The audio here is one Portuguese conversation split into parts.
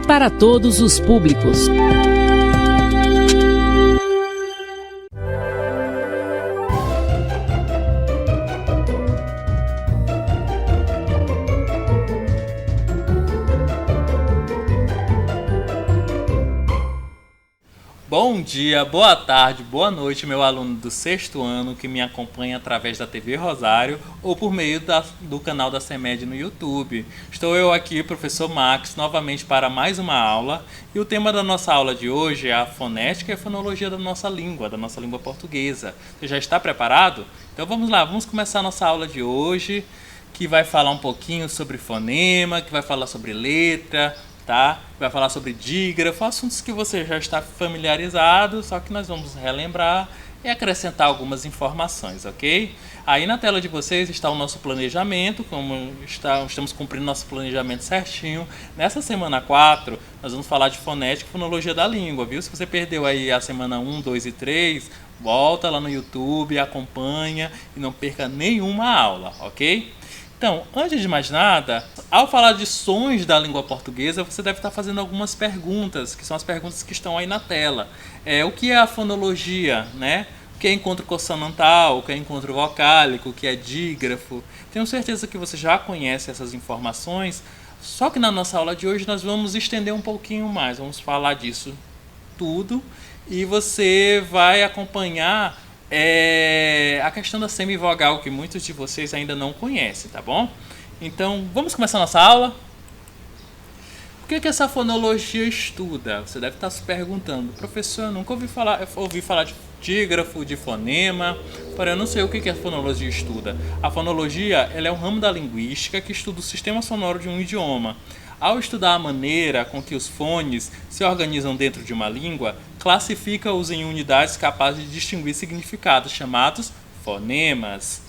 para todos os públicos. Bom dia, boa tarde, boa noite, meu aluno do 6º ano que me acompanha através da TV Rosário ou por meio do canal da CEMED no YouTube. Estou eu aqui, professor Max, novamente para mais uma aula, e o tema da nossa aula de hoje é a fonética e a fonologia da nossa língua portuguesa. Você já está preparado? Então vamos lá, vamos começar a nossa aula de hoje, que vai falar um pouquinho sobre fonema, que vai falar sobre letra, tá? Vai falar sobre dígrafo, assuntos que você já está familiarizado, só que nós vamos relembrar e acrescentar algumas informações, ok? Aí na tela de vocês está o nosso planejamento, estamos cumprindo nosso planejamento certinho. Nessa semana 4, nós vamos falar de fonética e fonologia da língua, viu? Se você perdeu aí a semana 1, 2 e 3, volta lá no YouTube, acompanha e não perca nenhuma aula, ok? Então, antes de mais nada, ao falar de sons da língua portuguesa, você deve estar fazendo algumas perguntas, que são as perguntas que estão aí na tela. O que é a fonologia, né? O que é encontro consonantal, o que é encontro vocálico, o que é dígrafo. Tenho certeza que você já conhece essas informações, só que na nossa aula de hoje nós vamos estender um pouquinho mais, vamos falar disso tudo e você vai acompanhar a questão da semivogal, que muitos de vocês ainda não conhecem, tá bom? Então, vamos começar a nossa aula? O que essa fonologia estuda? Você deve estar se perguntando, professor, eu nunca ouvi falar de dígrafo, de fonema, porém eu não sei o que a fonologia estuda. A fonologia ela é um ramo da linguística que estuda o sistema sonoro de um idioma. Ao estudar a maneira com que os fones se organizam dentro de uma língua, classifica-os em unidades capazes de distinguir significados, chamados fonemas.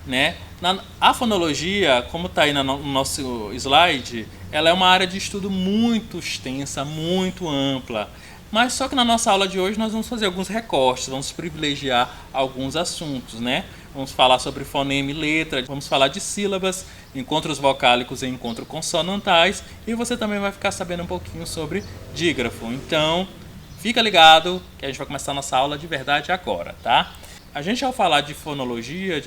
Né? A fonologia, como está aí no nosso slide, ela é uma área de estudo muito extensa, muito ampla. Mas só que na nossa aula de hoje nós vamos fazer alguns recortes, vamos privilegiar alguns assuntos, né? Vamos falar sobre fonema e letra, vamos falar de sílabas, encontros vocálicos e encontros consonantais, e você também vai ficar sabendo um pouquinho sobre dígrafo. Então, fica ligado que a gente vai começar a nossa aula de verdade agora, tá? A gente, ao falar de fonologia,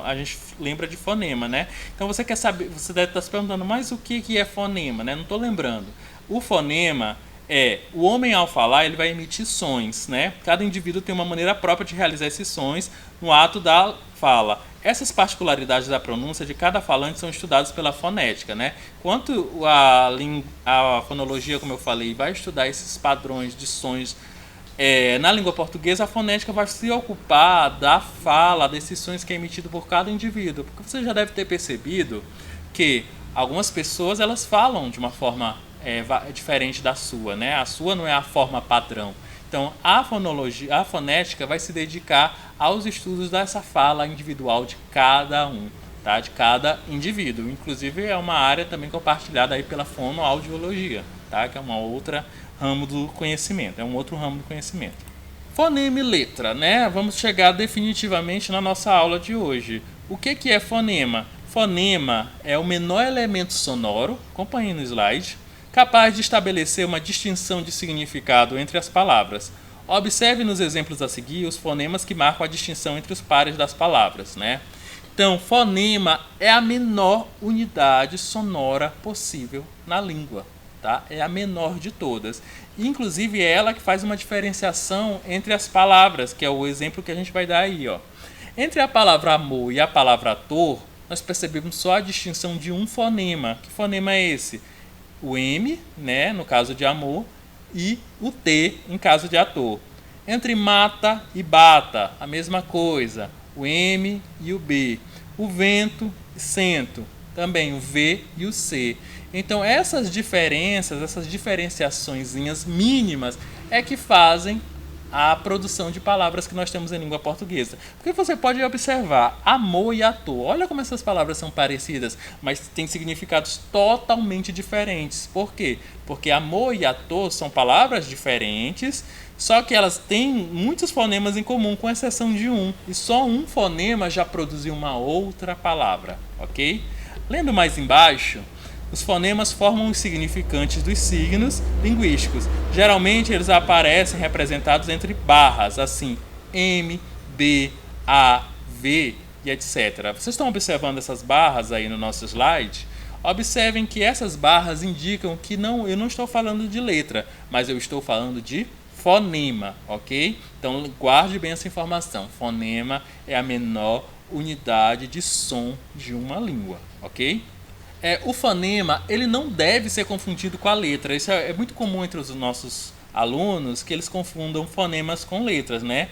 a gente lembra de fonema, né? Então você quer saber, você deve estar se perguntando, mas o que é fonema, né? Não estou lembrando. O fonema o homem ao falar, ele vai emitir sons, né? Cada indivíduo tem uma maneira própria de realizar esses sons no ato da fala. Essas particularidades da pronúncia de cada falante são estudadas pela fonética, né? Enquanto a fonologia, como eu falei, vai estudar esses padrões de sons na língua portuguesa, a fonética vai se ocupar da fala, desses sons que é emitido por cada indivíduo. Porque você já deve ter percebido que algumas pessoas elas falam de uma forma diferente da sua, né? A sua não é a forma padrão. Então, a fonética vai se dedicar aos estudos dessa fala individual de cada um, tá? De cada indivíduo. Inclusive, é uma área também compartilhada aí pela fonoaudiologia, tá? Que é uma outra ramo do conhecimento, é um outro ramo do conhecimento. Fonema e letra, né? Vamos chegar definitivamente na nossa aula de hoje. O que é fonema? Fonema é o menor elemento sonoro, acompanhe no slide, capaz de estabelecer uma distinção de significado entre as palavras. Observe nos exemplos a seguir os fonemas que marcam a distinção entre os pares das palavras, né? Então, fonema é a menor unidade sonora possível na língua, tá? É a menor de todas. Inclusive, é ela que faz uma diferenciação entre as palavras, que é o exemplo que a gente vai dar aí, ó. Entre a palavra amor e a palavra ator, nós percebemos só a distinção de um fonema. Que fonema é esse? O M, né, no caso de amor, e o T, em caso de ator. Entre mata e bata, a mesma coisa, o M e o B. O vento e cento, também o V e o C. Então, essas diferenças, essas diferenciaçõezinhas mínimas é que fazem a produção de palavras que nós temos em língua portuguesa. Porque você pode observar amor e ator. Olha como essas palavras são parecidas, mas têm significados totalmente diferentes. Por quê? Porque amor e ator são palavras diferentes, só que elas têm muitos fonemas em comum, com exceção de um. E só um fonema já produziu uma outra palavra, ok? Lendo mais embaixo, Os fonemas formam os significantes dos signos linguísticos. Geralmente eles aparecem representados entre barras, assim, M, B, A, V e etc. Vocês estão observando essas barras aí no nosso slide? Observem que essas barras indicam que eu não estou falando de letra, mas eu estou falando de fonema, ok? Então guarde bem essa informação. Fonema é a menor unidade de som de uma língua, ok? O fonema ele não deve ser confundido com a letra. Isso é muito comum entre os nossos alunos que eles confundam fonemas com letras, né?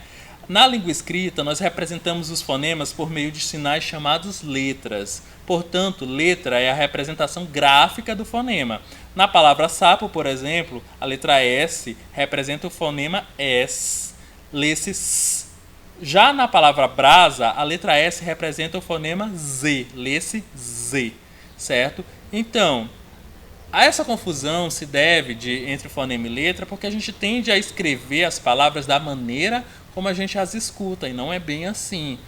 Na língua escrita, nós representamos os fonemas por meio de sinais chamados letras. Portanto, letra é a representação gráfica do fonema. Na palavra sapo, por exemplo, a letra S representa o fonema S, lê-se S. Já na palavra brasa, a letra S representa o fonema Z, lê-se Z, certo? Então, essa confusão se deve entre fonema e letra porque a gente tende a escrever as palavras da maneira como a gente as escuta, e não é bem assim.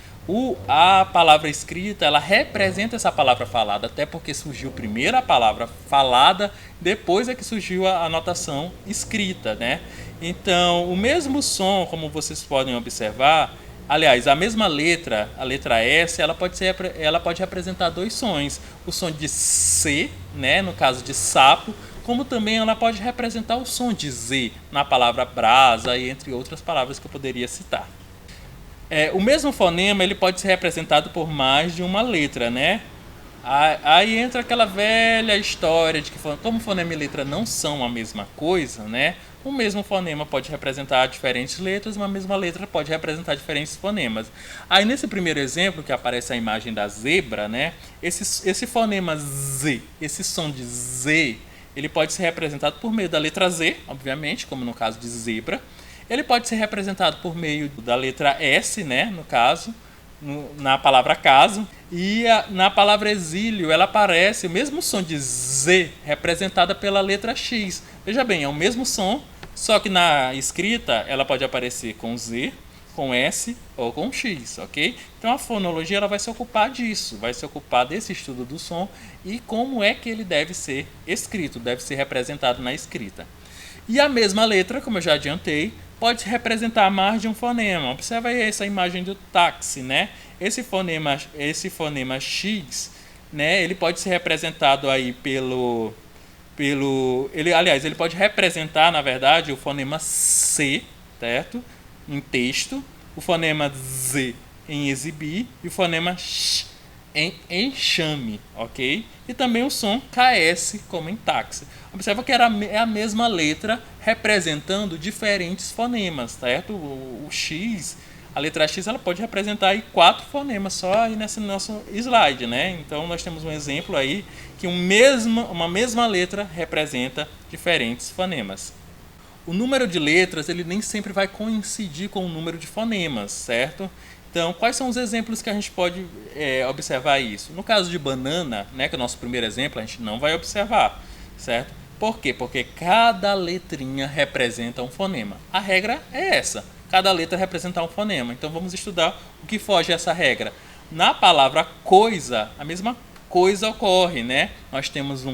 A palavra escrita, ela representa essa palavra falada, até porque surgiu primeiro a palavra falada, depois é que surgiu a notação escrita, né? Então, o mesmo som, como vocês podem observar, aliás, a mesma letra, a letra S, ela pode representar dois sons. O som de C, né, no caso de sapo, como também ela pode representar o som de Z na palavra brasa e entre outras palavras que eu poderia citar. O mesmo fonema ele pode ser representado por mais de uma letra, né? Aí entra aquela velha história de que como fonema e letra não são a mesma coisa, né? O mesmo fonema pode representar diferentes letras, uma mesma letra pode representar diferentes fonemas. Aí nesse primeiro exemplo que aparece a imagem da zebra, né? Esse fonema Z, esse som de Z, ele pode ser representado por meio da letra Z, obviamente, como no caso de zebra. Ele pode ser representado por meio da letra S, né, no caso, na palavra caso. E na palavra exílio, ela aparece o mesmo som de Z, representada pela letra X. Veja bem, é o mesmo som, só que na escrita ela pode aparecer com Z, com S ou com X, ok? Então a fonologia ela vai se ocupar disso, vai se ocupar desse estudo do som e como é que ele deve ser escrito, deve ser representado na escrita. E a mesma letra, como eu já adiantei, pode representar mais de um fonema. Observa aí essa imagem do táxi, né? Esse fonema X, né? Ele pode ser representado aí ele pode representar, na verdade, o fonema C, certo? Em texto, o fonema Z em exibir e o fonema X em enxame, ok? E também o som KS, como em táxi. Observa que é a mesma letra representando diferentes fonemas, certo? O X, a letra X, ela pode representar aí 4 fonemas só aí nesse nosso slide, né? Então nós temos um exemplo aí que uma mesma letra representa diferentes fonemas. O número de letras ele nem sempre vai coincidir com o número de fonemas, certo? Então, quais são os exemplos que a gente pode observar isso? No caso de banana, né, que é o nosso primeiro exemplo, a gente não vai observar, certo? Por quê? Porque cada letrinha representa um fonema. A regra é essa, cada letra representa um fonema. Então, vamos estudar o que foge a essa regra. Na palavra coisa, a mesma coisa ocorre, né? Nós temos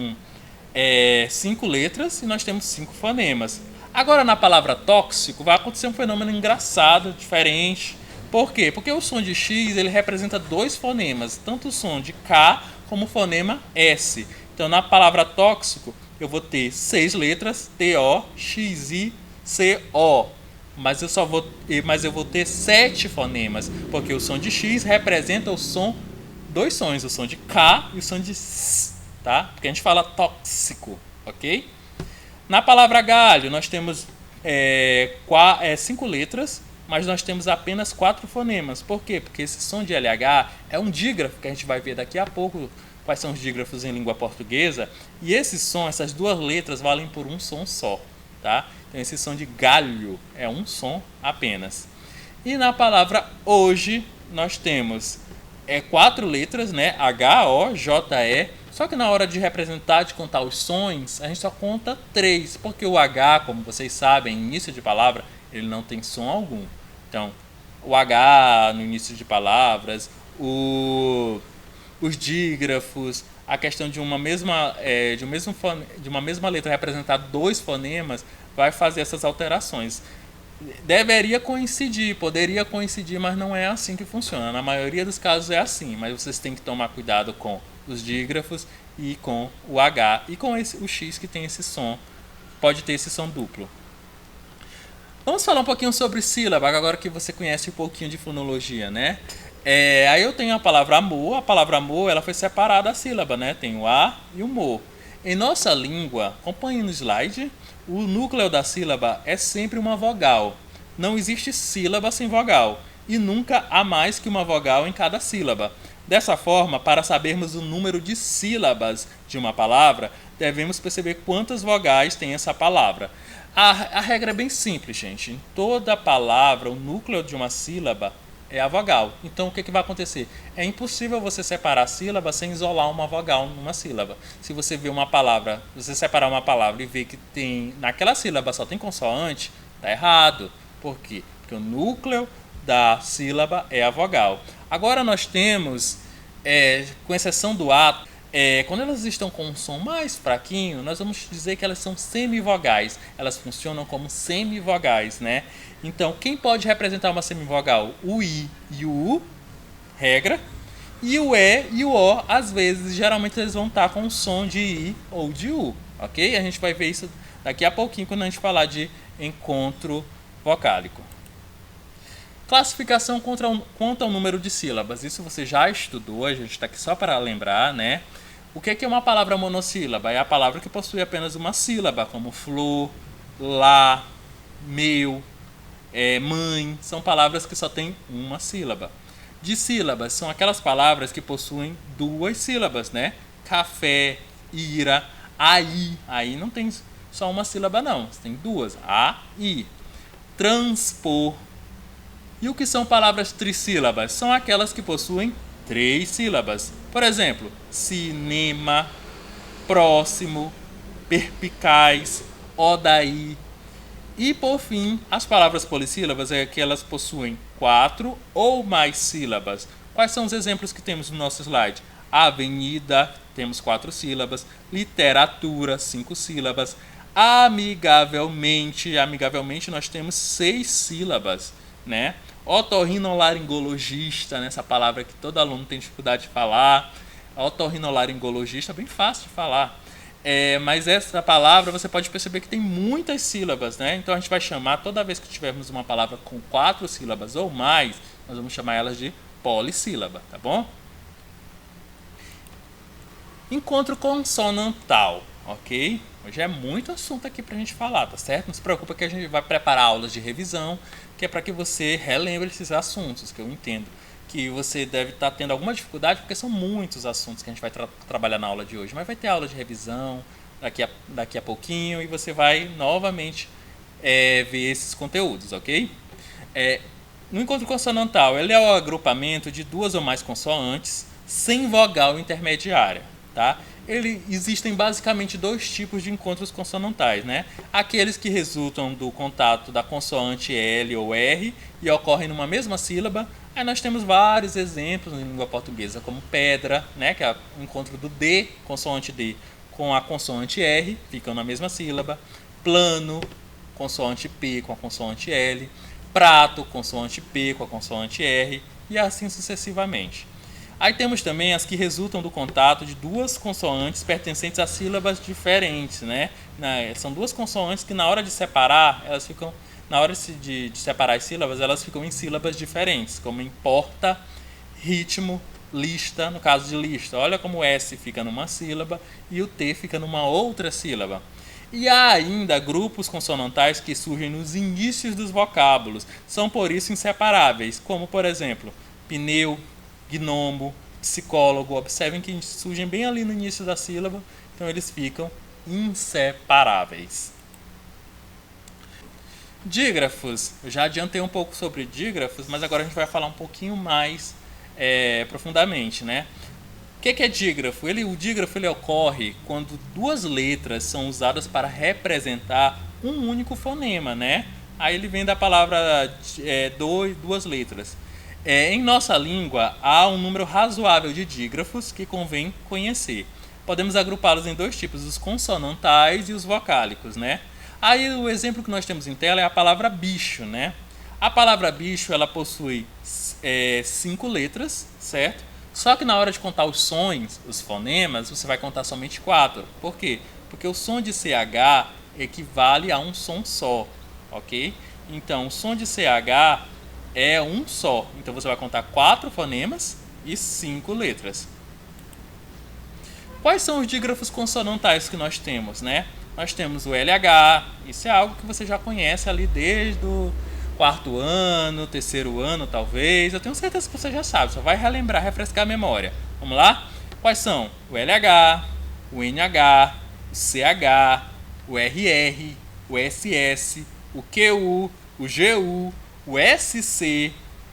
5 letras e nós temos 5 fonemas. Agora, na palavra tóxico, vai acontecer um fenômeno engraçado, diferente. Por quê? Porque o som de X ele representa 2 fonemas, tanto o som de K como o fonema S. Então, na palavra tóxico, eu vou ter 6 letras, T-O, X-I, C-O. Mas eu vou ter 7 fonemas, porque o som de X representa 2 sons, o som de K e o som de S, tá? Porque a gente fala tóxico, ok? Na palavra galho, nós temos 5 letras, mas nós temos apenas 4 fonemas. Por quê? Porque esse som de LH é um dígrafo, que a gente vai ver daqui a pouco quais são os dígrafos em língua portuguesa, e esse som, essas 2 letras valem por um som só, tá? Então esse som de galho é um som apenas. E na palavra hoje, nós temos 4 letras, né? H-O-J-E, só que na hora de representar, de contar os sons, a gente só conta 3, porque o H, como vocês sabem, início de palavra, ele não tem som algum. Então, o H no início de palavras, os dígrafos, a questão de uma mesma, de uma mesma letra representar dois fonemas vai fazer essas alterações. Deveria coincidir, poderia coincidir, mas não é assim que funciona. Na maioria dos casos é assim, mas vocês têm que tomar cuidado com os dígrafos e com o H e com o X que tem esse som, pode ter esse som duplo. Vamos falar um pouquinho sobre sílaba, agora que você conhece um pouquinho de fonologia, né? Aí eu tenho a palavra amor ela foi separada a sílaba, né? Tem o A e o mo. Em nossa língua, acompanhe no slide, o núcleo da sílaba é sempre uma vogal. Não existe sílaba sem vogal, e nunca há mais que uma vogal em cada sílaba. Dessa forma, para sabermos o número de sílabas de uma palavra, devemos perceber quantas vogais tem essa palavra. A regra é bem simples, gente. Em toda palavra, o núcleo de uma sílaba é a vogal. Então, o que vai acontecer? É impossível você separar a sílaba sem isolar uma vogal numa sílaba. Se você vê uma palavra, você separar uma palavra e ver que tem naquela sílaba só tem consoante, tá errado. Por quê? Porque o núcleo da sílaba é a vogal. Agora nós temos, com exceção do A, quando elas estão com um som mais fraquinho, nós vamos dizer que elas são semivogais. Elas funcionam como semivogais, né? Então, quem pode representar uma semivogal? O I e o U, regra. E o E e o O, às vezes, geralmente eles vão estar com um som de I ou de U, ok? A gente vai ver isso daqui a pouquinho quando a gente falar de encontro vocálico. Classificação quanto ao número de sílabas. Isso você já estudou, a gente está aqui só para lembrar, né? O que é uma palavra monossílaba? É a palavra que possui apenas uma sílaba, como flor, lá, meu, mãe. São palavras que só têm uma sílaba. Dissílabas são aquelas palavras que possuem duas sílabas, né? Café, ira, aí. Aí não tem só uma sílaba, não. Tem duas. A, I. Transpor. E o que são palavras trissílabas? São aquelas que possuem três sílabas. Por exemplo, cinema, próximo, perpicaz, odaí. E por fim, as palavras polissílabas é que elas possuem quatro ou mais sílabas. Quais são os exemplos que temos no nosso slide? Avenida, temos 4 sílabas. Literatura, 5 sílabas. Amigavelmente, amigavelmente nós temos 6 sílabas, né? Otorrinolaringologista, né? Essa palavra que todo aluno tem dificuldade de falar. Otorrinolaringologista, bem fácil de falar. Mas essa palavra você pode perceber que tem muitas sílabas, né? Então a gente vai chamar, toda vez que tivermos uma palavra com 4 sílabas ou mais, nós vamos chamar elas de polissílaba, tá bom? Encontro consonantal, ok? Hoje é muito assunto aqui pra gente falar, tá certo? Não se preocupa que a gente vai preparar aulas de revisão, que é para que você relembre esses assuntos, que eu entendo que você deve estar tendo alguma dificuldade, porque são muitos assuntos que a gente vai trabalhar na aula de hoje. Mas vai ter aula de revisão daqui a pouquinho e você vai novamente ver esses conteúdos, ok? No encontro consonantal, ele é o agrupamento de 2 ou mais consoantes sem vogal intermediária, tá? Existem basicamente 2 tipos de encontros consonantais, né? Aqueles que resultam do contato da consoante L ou R e ocorrem numa mesma sílaba. Aí nós temos vários exemplos em língua portuguesa, como pedra, né? Que é o encontro do D, consoante D, com a consoante R, ficam na mesma sílaba. Plano, consoante P com a consoante L. Prato, consoante P com a consoante R, e assim sucessivamente. Aí temos também as que resultam do contato de 2 consoantes pertencentes a sílabas diferentes, né? São 2 consoantes que na hora de separar, elas ficam, na hora de separar as sílabas, elas ficam em sílabas diferentes, como em porta, ritmo, lista, no caso de lista. Olha como o S fica numa sílaba e o T fica numa outra sílaba. E há ainda grupos consonantais que surgem nos inícios dos vocábulos, são por isso inseparáveis, como por exemplo, pneu, gnomo, psicólogo. Observem que surgem bem ali no início da sílaba, então eles ficam inseparáveis. Dígrafos. Eu já adiantei um pouco sobre dígrafos, mas agora a gente vai falar um pouquinho mais profundamente, né? O que é dígrafo? O dígrafo ocorre quando 2 letras são usadas para representar um único fonema, né? Aí ele vem da palavra 2 letras. Em nossa língua, há um número razoável de dígrafos que convém conhecer. podemos agrupá-los em dois tipos, os consonantais e os vocálicos, né? Aí o exemplo que nós temos em tela é a palavra bicho, né? A palavra bicho, ela possui 5 letras, certo? Só que na hora de contar os sons, os fonemas, você vai contar somente 4. Por quê? Porque o som de CH equivale a um som só, ok? Então, o som de CH é um só. Então, você vai contar 4 fonemas e 5 letras. Quais são os dígrafos consonantais que nós temos, né? Nós temos o LH, isso é algo que você já conhece ali desde o 4º ano, 3º ano talvez. Eu tenho certeza que você já sabe, só vai relembrar, refrescar a memória. Vamos lá? Quais são? O LH, o NH, o CH, o RR, o SS, o QU, o GU, o SC,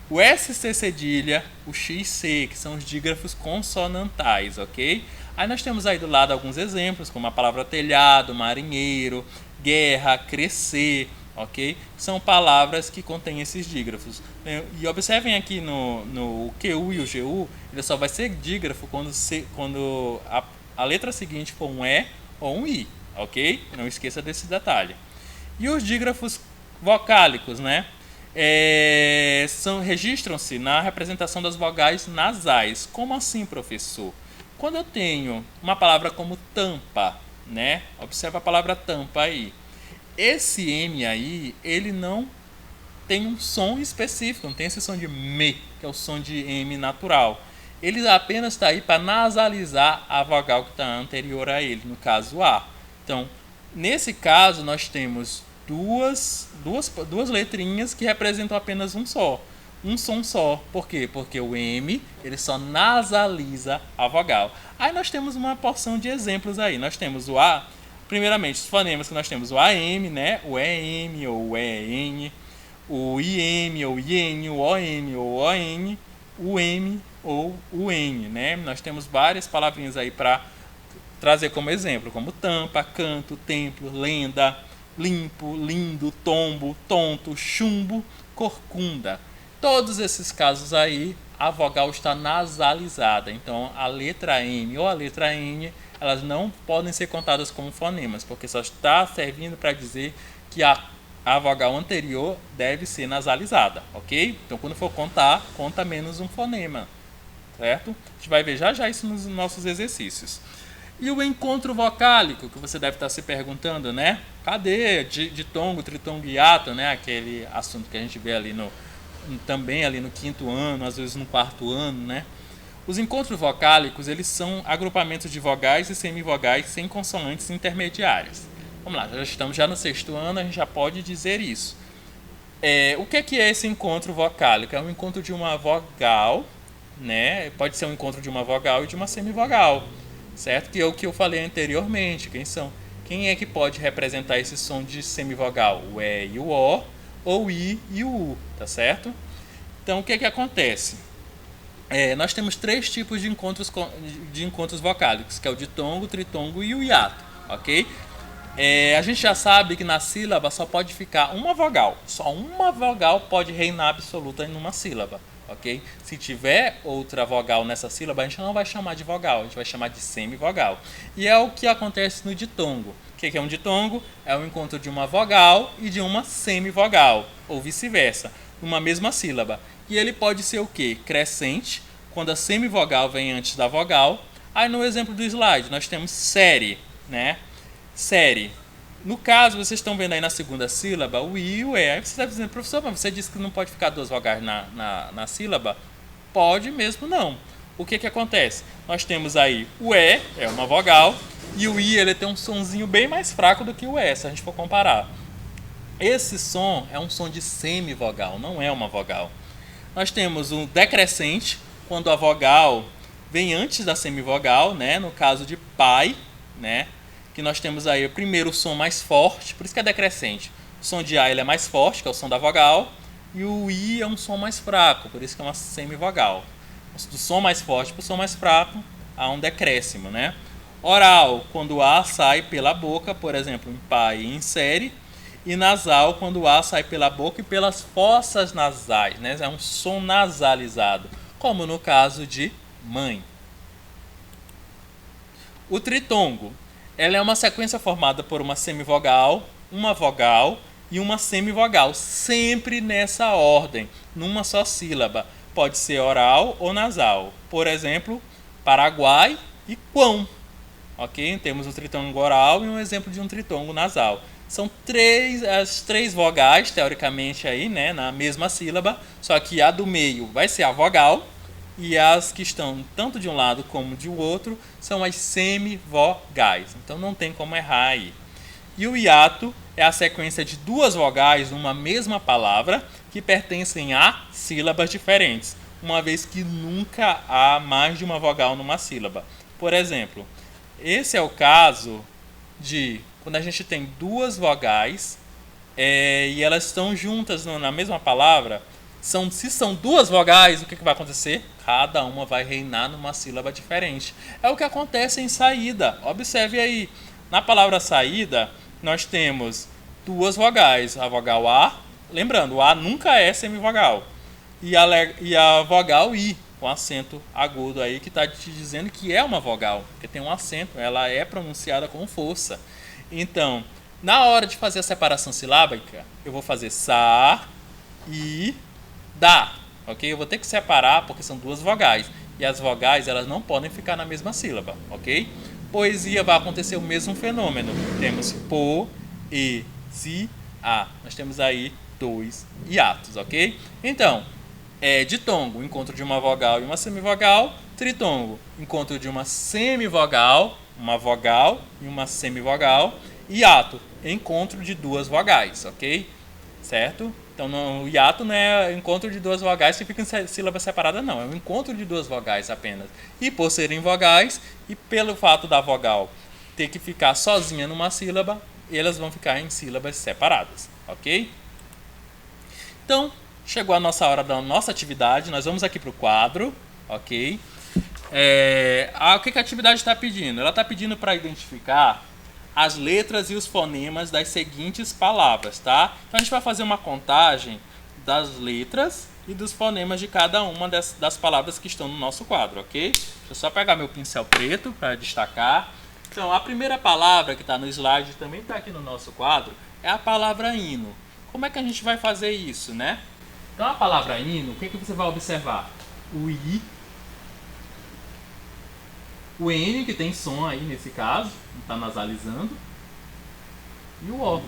o SC cedilha, o XC, que são os dígrafos consonantais, ok? Aí nós temos aí do lado alguns exemplos, como a palavra telhado, marinheiro, guerra, crescer, ok? São palavras que contêm esses dígrafos. E observem aqui no QU e o GU, ele só vai ser dígrafo quando a letra seguinte for um E ou um I, ok? Não esqueça desse detalhe. E os dígrafos vocálicos, né? Registram-se na representação das vogais nasais. Como assim, professor? Quando eu tenho uma palavra como tampa, né? Observa a palavra tampa aí. Esse M aí, ele não tem um som específico, não tem esse som de me, que é o som de M natural. Ele apenas está aí para nasalizar a vogal que está anterior a ele, no caso A. Então, nesse caso, nós temos duas letrinhas que representam apenas um som só. Por quê? Porque o M ele só nasaliza a vogal. Aí nós temos uma porção de exemplos aí. Nós temos o A, primeiramente, os fonemas que nós temos o AM, né? O EM ou o EN, o IM ou IN, o OM ou ON, o M ou o N, né? Nós temos várias palavrinhas aí para trazer como exemplo, como tampa, canto, templo, lenda, limpo, lindo, tombo, tonto, chumbo, corcunda. Todos esses casos aí, a vogal está nasalizada. Então, a letra M ou a letra N, elas não podem ser contadas como fonemas, porque só está servindo para dizer que a vogal anterior deve ser nasalizada, ok? Então, quando for contar, conta menos um fonema, certo? A gente vai ver já isso nos nossos exercícios. E o encontro vocálico, que você deve estar se perguntando, né? Cadê ditongo, tritongo e hiato, né? Aquele assunto que a gente vê ali também ali no 5º ano, às vezes no 4º ano, né? Os encontros vocálicos, eles são agrupamentos de vogais e semivogais sem consonantes intermediárias. Vamos lá, já estamos no 6º ano, a gente já pode dizer isso. O que é esse encontro vocálico? É um encontro de uma vogal, né? Pode ser um encontro de uma vogal e de uma semivogal, certo? Que é o que eu falei anteriormente. Quem é que pode representar esse som de semivogal? O E e o O, ou o I e o U, tá certo? Então, o que acontece? Nós temos 3 tipos de encontros vocálicos, que é o ditongo, o tritongo e o hiato, ok? A gente já sabe que na sílaba só pode ficar uma vogal. Só uma vogal pode reinar absoluta em uma sílaba, ok? Se tiver outra vogal nessa sílaba, a gente não vai chamar de vogal, a gente vai chamar de semivogal. E é o que acontece no ditongo. O que é um ditongo? É o encontro de uma vogal e de uma semivogal, ou vice-versa, numa mesma sílaba. E ele pode ser o quê? Crescente, quando a semivogal vem antes da vogal. Aí no exemplo do slide, nós temos série, né? Série. No caso, vocês estão vendo aí na segunda sílaba, o I e o E. Aí você está dizendo, professor, mas você disse que não pode ficar 2 vogais na sílaba? Pode mesmo não. O que acontece? Nós temos aí o E, é uma vogal, e o I ele tem um sonzinho bem mais fraco do que o E, se a gente for comparar. Esse som é um som de semivogal, não é uma vogal. Nós temos um decrescente, quando a vogal vem antes da semivogal, né? No caso de pai, né? Que nós temos aí o primeiro som mais forte, por isso que é decrescente. O som de A ele é mais forte, que é o som da vogal, e o I é um som mais fraco, por isso que é uma semivogal. Do som mais forte para o som mais fraco, há um decréscimo, né? Oral, quando o A sai pela boca, por exemplo, em pai e em série. E nasal, quando o A sai pela boca e pelas fossas nasais, né? É um som nasalizado, como no caso de mãe. O tritongo, ela é uma sequência formada por uma semivogal, uma vogal e uma semivogal, sempre nessa ordem, numa só sílaba. Pode ser oral ou nasal. Por exemplo, Paraguai e Quão. Ok? Temos o tritongo oral e um exemplo de um tritongo nasal. São as três vogais, teoricamente, aí, né, na mesma sílaba, só que a do meio vai ser a vogal e as que estão tanto de um lado como de outro são as semivogais. Então não tem como errar aí. E o hiato é a sequência de duas vogais numa mesma palavra que pertencem a sílabas diferentes, uma vez que nunca há mais de uma vogal numa sílaba. Por exemplo, esse é o caso de quando a gente tem duas vogais e elas estão juntas na mesma palavra. Se são duas vogais, o que vai acontecer? Cada uma vai reinar numa sílaba diferente. É o que acontece em saída. Observe aí. Na palavra saída, nós temos duas vogais. A vogal A, lembrando, o A nunca é semivogal. E a vogal I, com acento agudo aí, que está te dizendo que é uma vogal, porque tem um acento, ela é pronunciada com força. Então, na hora de fazer a separação silábica, eu vou fazer sa, i, da, ok? Eu vou ter que separar porque são duas vogais. E as vogais, elas não podem ficar na mesma sílaba, ok? Poesia vai acontecer o mesmo fenômeno. Temos po, e, si, a. Nós temos aí dois hiatos, ok? Então, ditongo, encontro de uma vogal e uma semivogal. Tritongo, encontro de uma semivogal, uma vogal e uma semivogal. Hiato, encontro de duas vogais, ok? Certo? Então, o hiato não é encontro de duas vogais que ficam em sílaba separada, não. É um encontro de duas vogais apenas. E por serem vogais, e pelo fato da vogal ter que ficar sozinha numa sílaba, elas vão ficar em sílabas separadas, ok? Então, chegou a nossa hora da nossa atividade. Nós vamos aqui para o quadro, ok? O que a atividade está pedindo? Ela está pedindo para identificar as letras e os fonemas das seguintes palavras, tá? Então a gente vai fazer uma contagem das letras e dos fonemas de cada uma das palavras que estão no nosso quadro, ok? Deixa eu só pegar meu pincel preto para destacar. Então, a primeira palavra que está no slide, também está aqui no nosso quadro, é a palavra hino. Como é que a gente vai fazer isso, né? Então, a palavra hino, o que você vai observar? O I, o N, que tem som aí nesse caso, está nasalizando, e o O.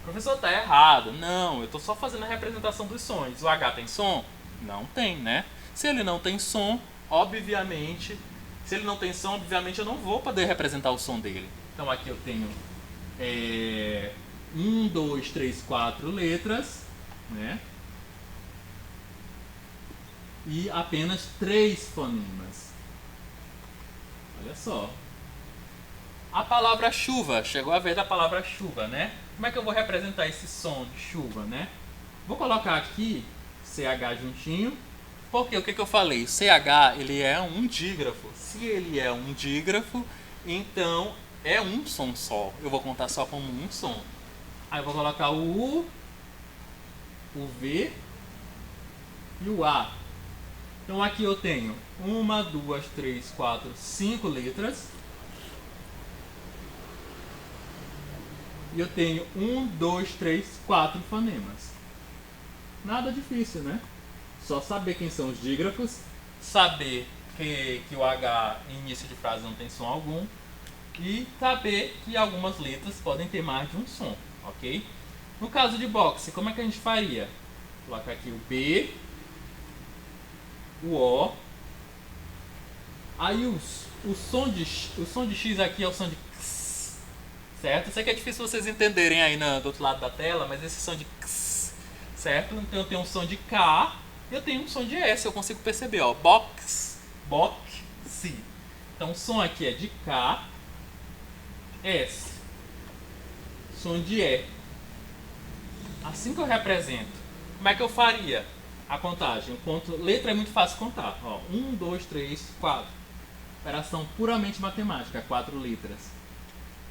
Professor, está errado. Não, eu estou só fazendo a representação dos sons. O H tem som? Não tem, né? Se ele não tem som, obviamente, eu não vou poder representar o som dele. Então aqui eu tenho 1, 2, 3, 4 letras, né? E apenas 3 fonemas. Olha só. A palavra chuva, chegou a vez da palavra chuva, né? Como é que eu vou representar esse som de chuva, né? Vou colocar aqui CH juntinho, porque o que eu falei? CH, ele é um dígrafo. Se ele é um dígrafo, então é um som só. Eu vou contar só como um som. Aí eu vou colocar o U, o V e o A. Então aqui eu tenho 1, 2, 3, 4, 5 letras. E eu tenho 1, 2, 3, 4 fonemas. Nada difícil, né? Só saber quem são os dígrafos, saber que o H em início de frase não tem som algum e saber que algumas letras podem ter mais de um som, ok? No caso de boxe, como é que a gente faria? Vou colocar aqui o B, o O, aí o som de X aqui é o som de X, certo? Eu sei que é difícil vocês entenderem aí do outro lado da tela, mas esse som de X, certo? Então eu tenho um som de K e eu tenho um som de S, eu consigo perceber, ó, box, si. Então o som aqui é de K, S, som de E. Assim que eu represento, como é que eu faria a contagem? Letra é muito fácil contar, ó, 1, 2, 3, 4. Operação puramente matemática, 4 letras.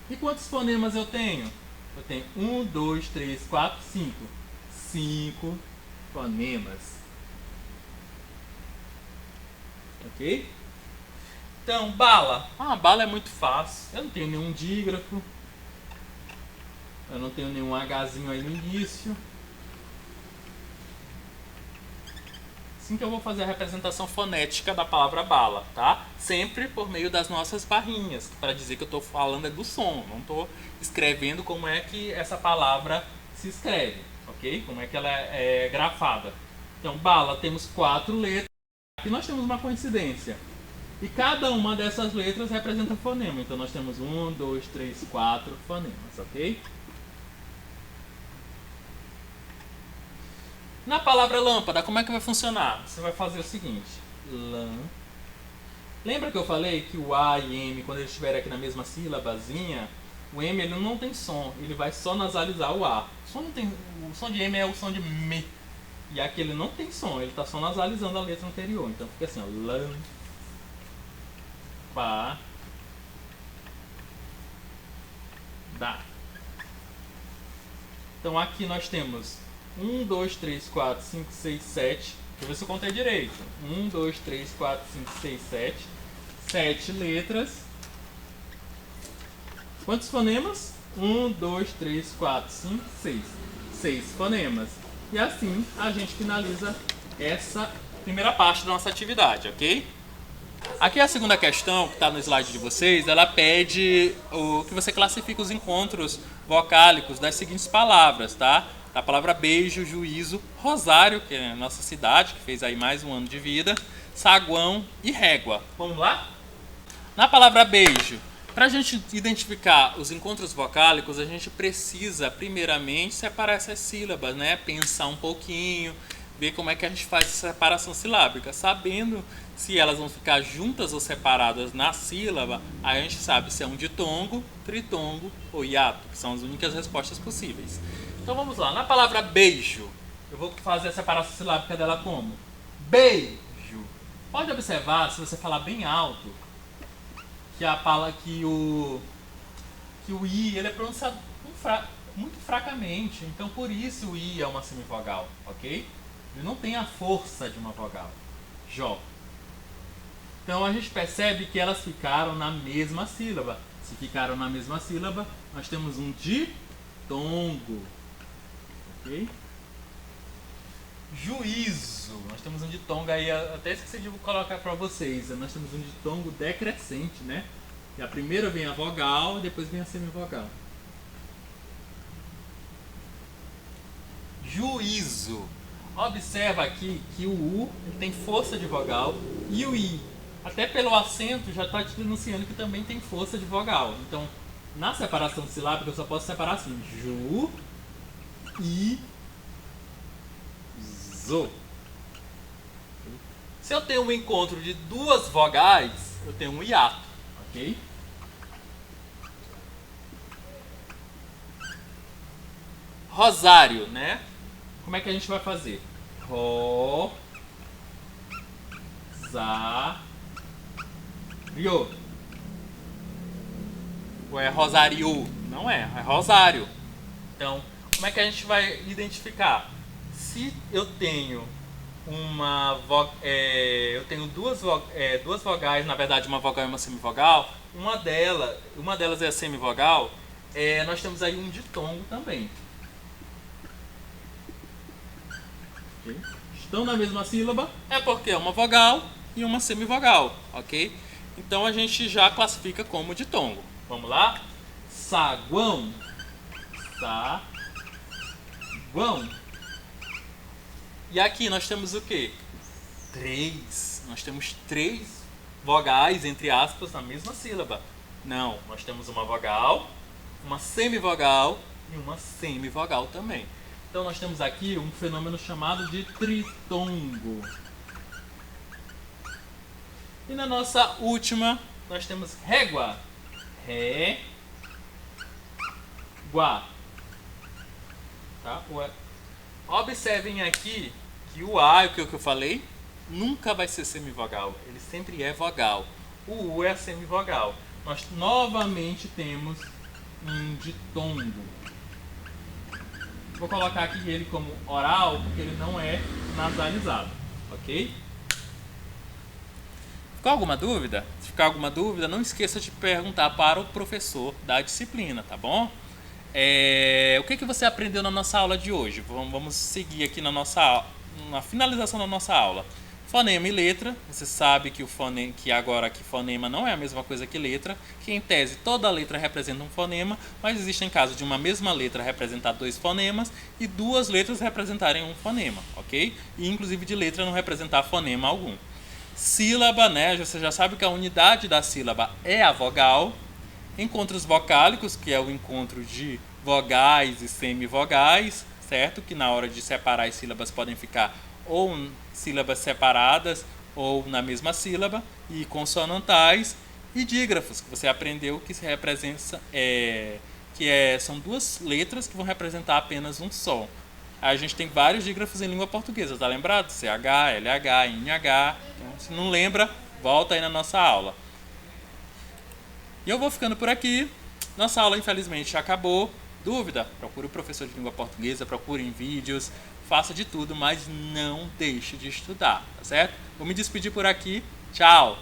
E quantos fonemas eu tenho? Eu tenho 1, 2, 3, 4, 5. 5 fonemas. Ok? Então, bala. Bala é muito fácil. Eu não tenho nenhum dígrafo. Eu não tenho nenhum Hzinho aí no início. Assim que eu vou fazer a representação fonética da palavra bala, tá? Sempre por meio das nossas barrinhas, para dizer que eu estou falando é do som, não estou escrevendo como é que essa palavra se escreve, ok? Como é que ela é grafada. Então, bala, temos 4 letras. Aqui nós temos uma coincidência. E cada uma dessas letras representa fonema. Então, nós temos 1, 2, 3, 4 fonemas, ok? Na palavra lâmpada, como é que vai funcionar? Você vai fazer o seguinte. Lembra que eu falei que o A e M, quando eles estiverem aqui na mesma sílabazinha, o M ele não tem som, ele vai só nasalizar o A. O som de M é o som de me. E aqui ele não tem som, ele está só nasalizando a letra anterior. Então fica assim, ó. Lâmpada. Então aqui nós temos 1, 2, 3, 4, 5, 6, 7. Deixa eu ver se eu contei direito. 1, 2, 3, 4, 5, 6, 7. 7 letras. Quantos fonemas? 1, 2, 3, 4, 5, 6. 6 fonemas. E assim a gente finaliza essa primeira parte da nossa atividade, ok? Aqui a segunda questão, que está no slide de vocês, ela pede que você classifique os encontros vocálicos das seguintes palavras, tá? A palavra beijo, juízo, Rosário, que é a nossa cidade, que fez aí mais um ano de vida, saguão e régua. Vamos lá? Na palavra beijo, para a gente identificar os encontros vocálicos, a gente precisa, primeiramente, separar essas sílabas, né? Pensar um pouquinho, ver como é que a gente faz essa separação silábica. Sabendo se elas vão ficar juntas ou separadas na sílaba, aí a gente sabe se é um ditongo, tritongo ou hiato, que são as únicas respostas possíveis. Então vamos lá, na palavra beijo, eu vou fazer a separação silábica dela como? Beijo. Pode observar, se você falar bem alto, que o I ele é pronunciado muito fracamente. Então por isso o I é uma semivogal, ok? Ele não tem a força de uma vogal. Jó. Então a gente percebe que elas ficaram na mesma sílaba. Se ficaram na mesma sílaba, nós temos um ditongo. Ok? Juízo. Nós temos um ditongo aí, até esqueci de colocar para vocês. Nós temos um ditongo decrescente, né? E a primeira vem a vogal e depois vem a semivogal. Juízo. Observa aqui que o U ele tem força de vogal e o I, até pelo acento, já está te denunciando que também tem força de vogal. Então, na separação silábica, eu só posso separar assim: Ju, I, Zo. Se eu tenho um encontro de duas vogais, eu tenho um hiato, ok? Rosário, né? Como é que a gente vai fazer? Ro, za, rio. Ou é rosário? Não é, é rosário. Então, como é que a gente vai identificar? Se eu tenho eu tenho duas vogais, na verdade uma vogal e uma semivogal, uma delas é a semivogal, nós temos aí um ditongo também. Okay. Estão na mesma sílaba, é porque é uma vogal e uma semivogal, ok? Então a gente já classifica como ditongo. Vamos lá? Saguão. Saguão. E aqui nós temos o quê? Nós temos 3 vogais, entre aspas, na mesma sílaba. Não, nós temos uma vogal, uma semivogal e uma semivogal também. Então nós temos aqui um fenômeno chamado de tritongo. E na nossa última, nós temos régua. Ré-gua. Tá? Observem aqui que o A, o que eu falei, nunca vai ser semivogal. Ele sempre é vogal. O U é a semivogal. Nós novamente temos um ditongo. Vou colocar aqui ele como oral, porque ele não é nasalizado. Ok? Ficou alguma dúvida? Se ficar alguma dúvida, não esqueça de perguntar para o professor da disciplina, tá bom? O que você aprendeu na nossa aula de hoje? Vamos seguir aqui na finalização da nossa aula. Fonema e letra. Você sabe que agora que fonema não é a mesma coisa que letra, que em tese toda letra representa um fonema, mas existem casos de uma mesma letra representar 2 fonemas e 2 letras representarem um fonema, ok? E inclusive de letra não representar fonema algum. Sílaba, né? Você já sabe que a unidade da sílaba é a vogal. Encontros vocálicos, que é o encontro de vogais e semivogais, certo? Que na hora de separar as sílabas podem ficar ou sílabas separadas ou na mesma sílaba. E consonantais e dígrafos, que você aprendeu que se representa, são 2 letras que vão representar apenas um som. A gente tem vários dígrafos em língua portuguesa, tá lembrado? CH, LH, NH. Então, se não lembra, volta aí na nossa aula. E eu vou ficando por aqui. Nossa aula, infelizmente, já acabou. Dúvida? Procure o professor de língua portuguesa, procure em vídeos, faça de tudo, mas não deixe de estudar, tá certo? Vou me despedir por aqui. Tchau!